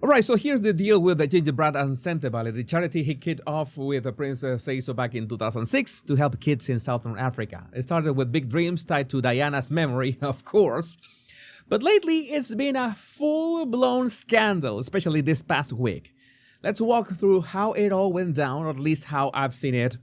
All right, so here's the deal with the gingerbread and Sentebale, the charity he kicked off with Prince Seiso back in 2006 to help kids in Southern Africa. It started with big dreams tied to Diana's memory, of course. But lately, it's been a full-blown scandal, especially this past week. Let's walk through how it all went down, or at least how I've seen it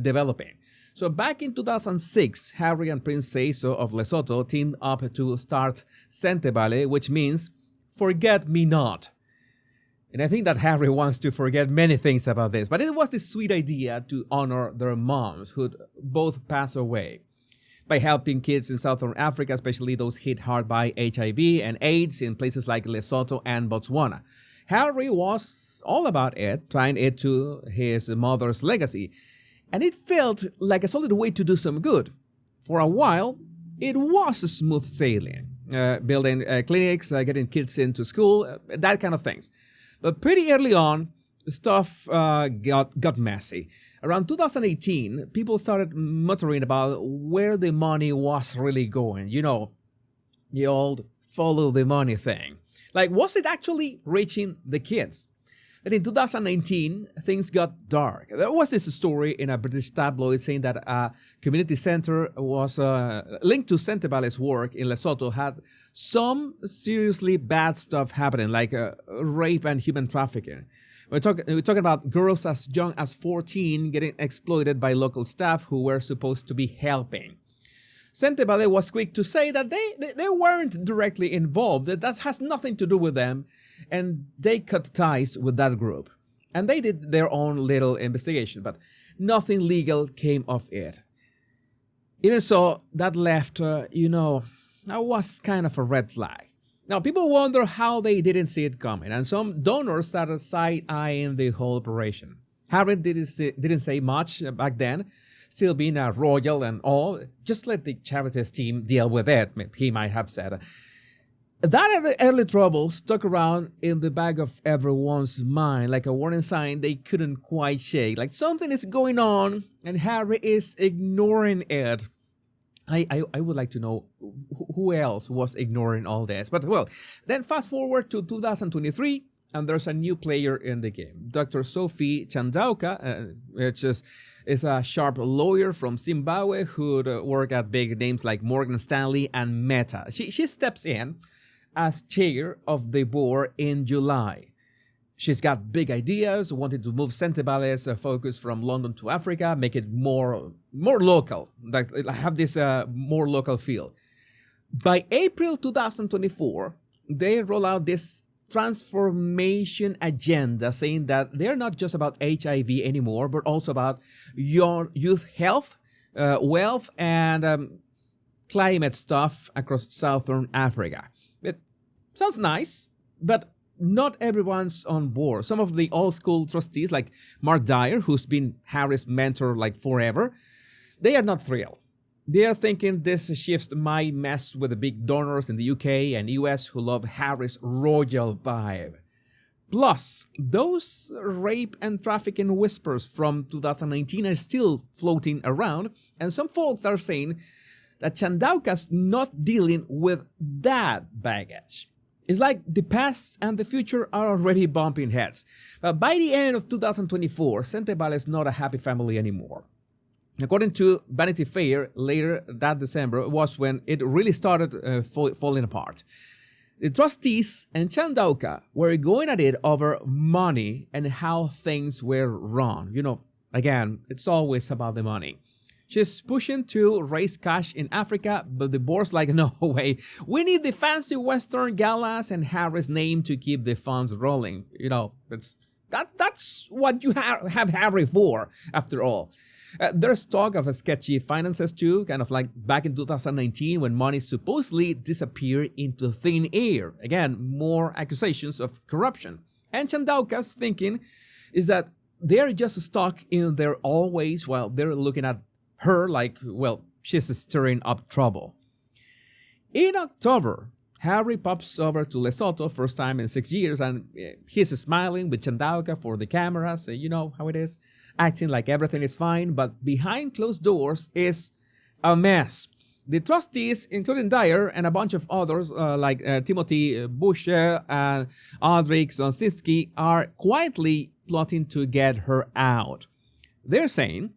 developing. So back in 2006, Harry and Prince Seiso of Lesotho teamed up to start Sentebale, which means forget me not. And I think that Harry wants to forget many things about this, but it was this sweet idea to honor their moms, who'd both passed away, by helping kids in Southern Africa, especially those hit hard by HIV and AIDS in places like Lesotho and Botswana. Harry was all about it, tying it to his mother's legacy, and it felt like a solid way to do some good. For a while, it was smooth sailing, building clinics, getting kids into school, that kind of things. But pretty early on, stuff got messy. Around 2018, people started muttering about where the money was really going. You know, the old follow the money thing. Like, was it actually reaching the kids? Then in 2019, things got dark. There was this story in a British tabloid saying that a community center was linked to Sentebale's work in Lesotho had some seriously bad stuff happening, like rape and human trafficking. We're talking about girls as young as 14 getting exploited by local staff who were supposed to be helping. Sentebale was quick to say that they weren't directly involved, that has nothing to do with them, and they cut ties with that group. And they did their own little investigation, but nothing legal came of it. Even so, that left, that was kind of a red flag. Now, people wonder how they didn't see it coming, and some donors started side-eyeing the whole operation. Harry didn't say much back then, still being a royal and all. Just let the charities team deal with it, he might have said. That early trouble stuck around in the back of everyone's mind like a warning sign they couldn't quite shake. Like something is going on and Harry is ignoring it. I would like to know who else was ignoring all this. But well, then fast forward to 2023 and there's a new player in the game. Dr. Sophie Chandoka, which is a sharp lawyer from Zimbabwe who'd work at big names like Morgan Stanley and Meta. She steps in as chair of the board in July. She's got big ideas, wanted to move Sentebale's focus from London to Africa, make it more local, like have this more local feel. By April 2024, they roll out this transformation agenda saying that they're not just about HIV anymore, but also about your youth health, wealth, and climate stuff across Southern Africa. It sounds nice, but not everyone's on board. Some of the old school trustees like Mark Dyer, who's been Harry's mentor like forever, they are not thrilled. They are thinking this shift might mess with the big donors in the UK and US who love Harry's royal vibe. Plus, those rape and trafficking whispers from 2019 are still floating around, and some folks are saying that Chandoka's not dealing with that baggage. It's like the past and the future are already bumping heads. But by the end of 2024, Sentebale is not a happy family anymore. According to Vanity Fair, later that December was when it really started falling apart. The trustees and Chandoka were going at it over money and how things were run. Again, it's always about the money. She's pushing to raise cash in Africa, but the board's like, no way. We need the fancy Western galas and Harry's name to keep the funds rolling. That's what you have Harry for, after all. There's talk of a sketchy finances too, kind of like back in 2019 when money supposedly disappeared into thin air. Again, more accusations of corruption. And Chandoka's thinking is that they're just stuck in their old ways while they're looking at her like, well, she's stirring up trouble. In October, Harry pops over to Lesotho, first time in 6 years, and he's smiling with Chandoka for the cameras. You know how it is, acting like everything is fine, but behind closed doors is a mess. The trustees, including Dyer and a bunch of others like Timothy Busher and Aldrich Zonsinski, are quietly plotting to get her out. They're saying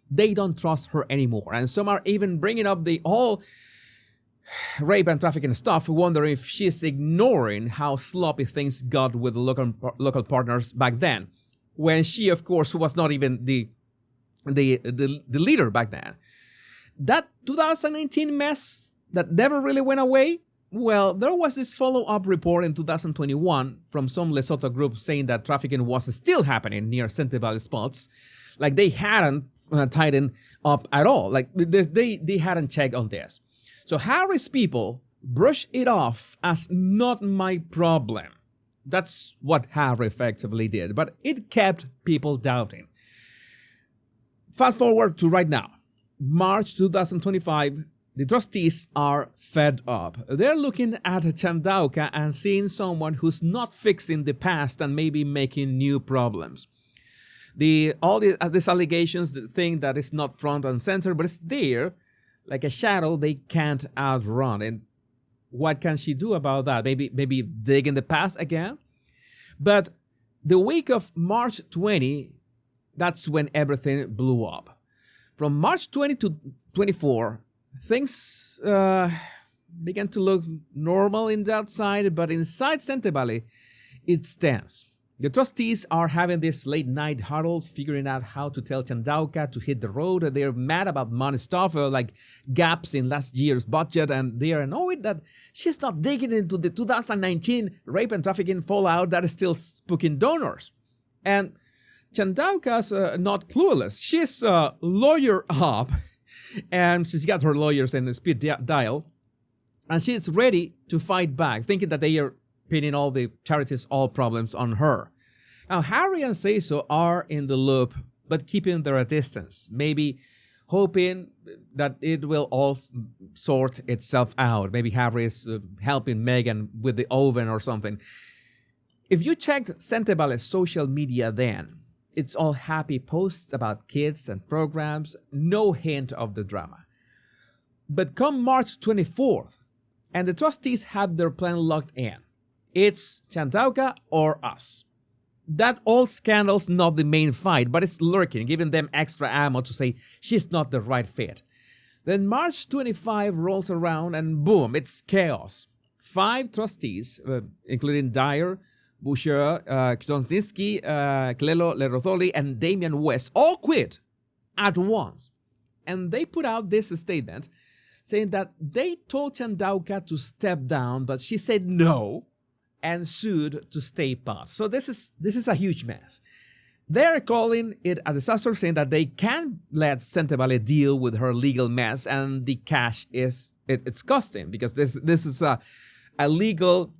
they don't trust her anymore, and some are even bringing up the whole rape and trafficking stuff, wondering if she's ignoring how sloppy things got with the local partners back then, when she, of course, was not even the leader back then. That 2019 mess that never really went away, well, there was this follow-up report in 2021 from some Lesotho group saying that trafficking was still happening near Sentebale spots. Like they hadn't tightened up at all. Like they hadn't checked on this. So Harry's people brush it off as not my problem. That's what Harry effectively did, but it kept people doubting. Fast forward to right now, March 2025, the trustees are fed up. They're looking at Chandoka and seeing someone who's not fixing the past and maybe making new problems. All these allegations, the thing that is not front and center, but it's there, like a shadow they can't outrun. And what can she do about that? Maybe dig in the past again? But the week of March 20, that's when everything blew up. From March 20 to 24, things began to look normal in the outside, but inside Sentebale, it's tense. The trustees are having these late-night huddles, figuring out how to tell Chandoka to hit the road. They're mad about money stuff, like gaps in last year's budget, and they are annoyed that she's not digging into the 2019 rape and trafficking fallout that is still spooking donors. And Chandoka's not clueless. She's a lawyer up, and she's got her lawyers in the speed dial, and she's ready to fight back, thinking that they are pinning all the charities' all problems on her. Now, Harry and Seiso are in the loop, but keeping their distance, maybe hoping that it will all sort itself out. Maybe Harry is helping Meghan with the oven or something. If you checked Sentebale's social media then, it's all happy posts about kids and programs, no hint of the drama. But come March 24th, and the trustees have their plan locked in. It's Chandoka or us. That old scandal's not the main fight, but it's lurking, giving them extra ammo to say she's not the right fit. Then March 25 rolls around and boom, it's chaos. 5 trustees, including Dyer, Boucher, Knowzinski, Clelo Lerotholi, and Damian West, all quit at once. And they put out this statement saying that they told Chandoka to step down, but she said no, and sued to stay put. So this is a huge mess. They're calling it a disaster, saying that they can't let Sentebale deal with her legal mess, and the cash it's costing, because this is a legal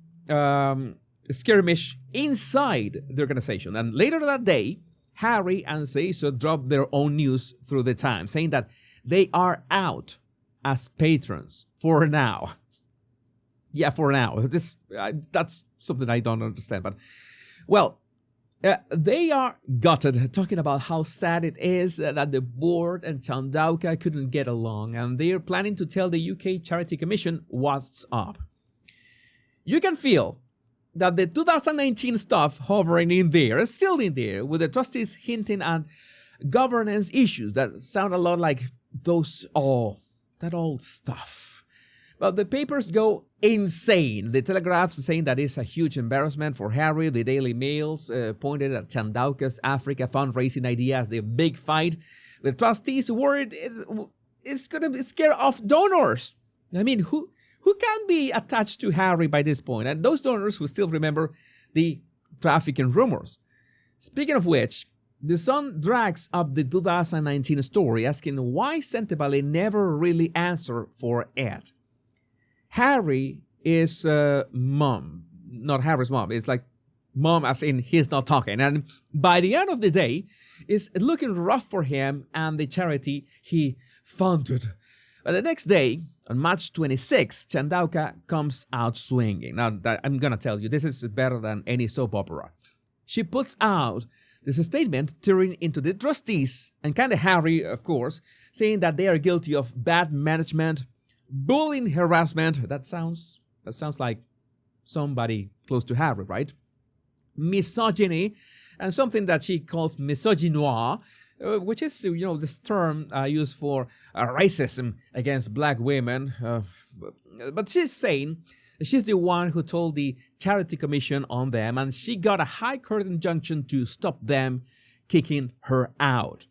skirmish inside the organization. And later that day, Harry and Seiso dropped their own news through the Times, saying that they are out as patrons for now. Yeah, for now. That's something I don't understand. But, well, they are gutted, talking about how sad it is that the board and Chandoka couldn't get along, and they're planning to tell the UK Charity Commission what's up. You can feel that the 2019 stuff hovering in there is still in there, with the trustees hinting at governance issues that sound a lot like that old stuff. But the papers go insane. The Telegraph's saying that it's a huge embarrassment for Harry. The Daily Mail's pointed at Chandoka's Africa fundraising idea as the big fight. The trustees worried it's going to scare off donors. I mean, who can be attached to Harry by this point? And those donors who still remember the trafficking rumors. Speaking of which, The Sun drags up the 2019 story, asking why Sentebale never really answered for it. Harry is mom, not Harry's mom. It's like mom as in he's not talking. And by the end of the day, it's looking rough for him and the charity he founded. But the next day, on March 26, Chandoka comes out swinging. Now, I'm going to tell you, this is better than any soap opera. She puts out this statement tearing into the trustees, and kind of Harry, of course, saying that they are guilty of bad management, bullying, harassment. That sounds like somebody close to Harry, right? Misogyny, and something that she calls misogynoir, which is, this term used for racism against black women. But she's saying she's the one who told the Charity Commission on them, and she got a high court injunction to stop them kicking her out.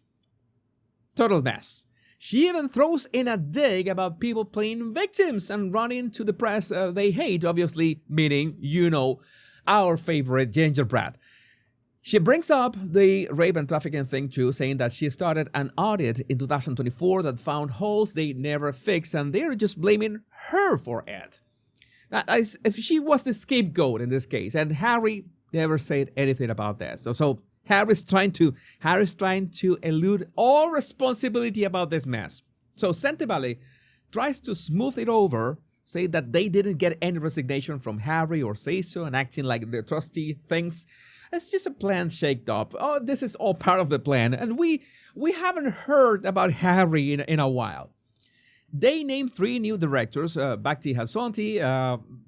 Total mess. She even throws in a dig about people playing victims and running to the press they hate, obviously meaning, our favorite gingerbread. She brings up the rape and trafficking thing too, saying that she started an audit in 2024 that found holes they never fixed, and they're just blaming her for it. As if she was the scapegoat in this case, and Harry never said anything about this. So Harry's trying to elude all responsibility about this mess. So Sentebale tries to smooth it over, say that they didn't get any resignation from Harry or say so, and acting like the trustee thinks it's just a plan shaked up. Oh, this is all part of the plan, and we haven't heard about Harry in a while. They named 3 new directors, Bhakti Hassanti,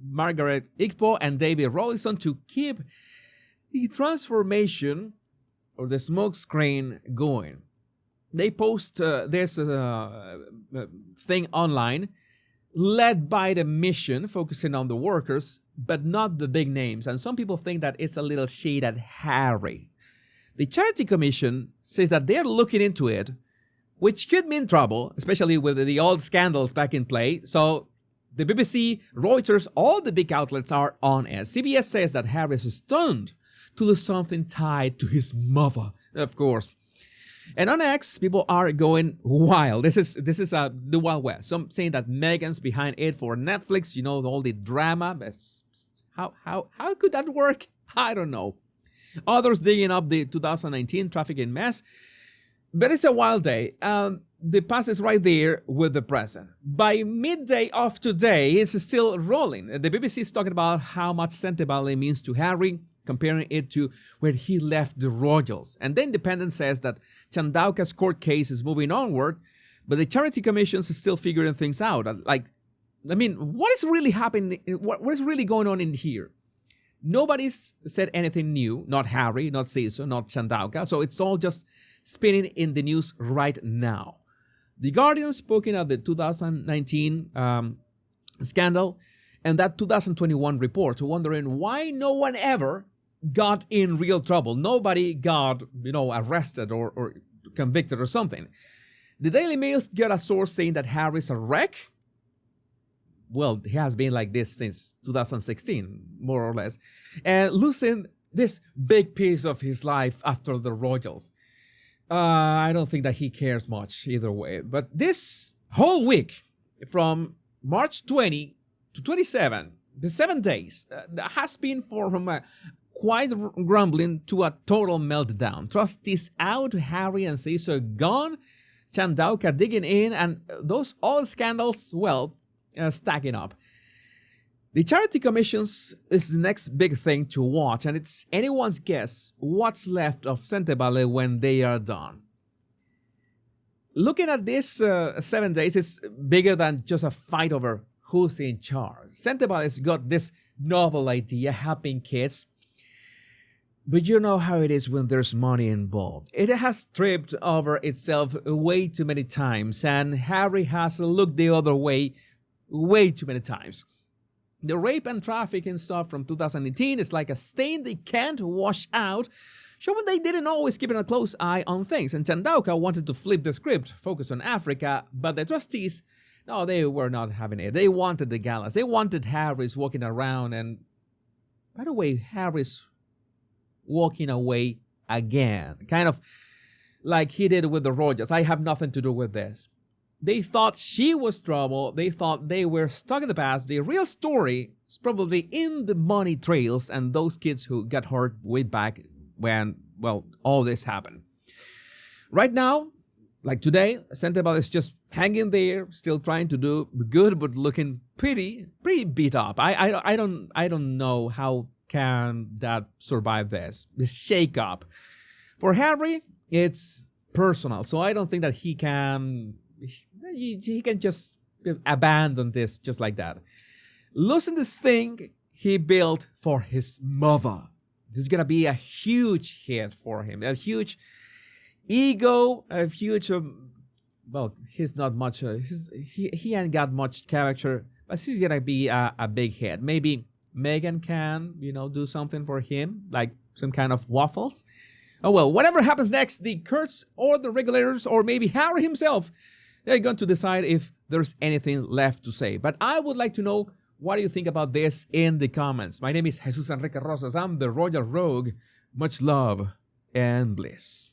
Margaret Igbo, and David Rollison, to keep the transformation or the smoke screen going. They post this thing online, led by the mission, focusing on the workers, but not the big names. And some people think that it's a little shade at Harry. The Charity Commission says that they're looking into it, which could mean trouble, especially with the old scandals back in play. So the BBC, Reuters, all the big outlets are on it. CBS says that Harry is stunned to lose something tied to his mother, of course. And on X, people are going wild. This is the Wild West. Some saying that Meghan's behind it for Netflix. All the drama. How could that work? I don't know. Others digging up the 2019 trafficking mess. But it's a wild day. The past is right there with the present. By midday of today, it's still rolling. The BBC is talking about how much Sentebale means to Harry, comparing it to where he left the Royals. And the Independent says that Chandoka's court case is moving onward, but the Charity Commissions is still figuring things out. What is really happening? What is really going on in here? Nobody's said anything new. Not Harry, not Cecil, not Chandoka. So it's all just spinning in the news right now. The Guardian spoken of the 2019 scandal and that 2021 report, wondering why no one ever got in real trouble. Nobody got, arrested or convicted or something. The Daily Mail's got a source saying that Harry's a wreck. Well, he has been like this since 2016, more or less, and losing this big piece of his life after the Royals. I don't think that he cares much either way. But this whole week, from March 20 to 27, the 7 days, has been from a quiet grumbling to a total meltdown. Trustees out, Harry and Cecil gone, Chandoka digging in, and those old scandals, stacking up. The Charity Commissions is the next big thing to watch, and it's anyone's guess what's left of Sentebale when they are done. Looking at this 7 days, it's bigger than just a fight over who's in charge. Sentebale's got this novel idea, helping kids. But you know how it is when there's money involved. It has tripped over itself way too many times, and Harry has looked the other way too many times. The rape and trafficking stuff from 2018 is like a stain they can't wash out, showing they didn't always keep a close eye on things. And Chandoka wanted to flip the script, focus on Africa, but the trustees, no, they were not having it. They wanted the galas. They wanted Harris walking around, and by the way, Harris walking away again, kind of like he did with the Rogers. I have nothing to do with this. They thought she was trouble. They thought they were stuck in the past. The real story is probably in the money trails and those kids who got hurt way back when, all this happened. Right now, like today, Sentebale is just hanging there, still trying to do good, but looking pretty beat up. I don't know how can that survive this shake up. For Harry, it's personal, so I don't think that he can just abandon this just like that. Losing this thing he built for his mother. This is gonna be a huge hit for him, a huge ego, a huge. Well, he's not much. He ain't got much character, but he's gonna be a big hit. Maybe Megan can, do something for him, like some kind of waffles. Oh well, whatever happens next, the Kurtz or the regulators or maybe Harry himself, they're going to decide if there's anything left to say. But I would like to know, what do you think about this in the comments? My name is Jesus Enrique Rosas. I'm the Royal Rogue. Much love and bliss.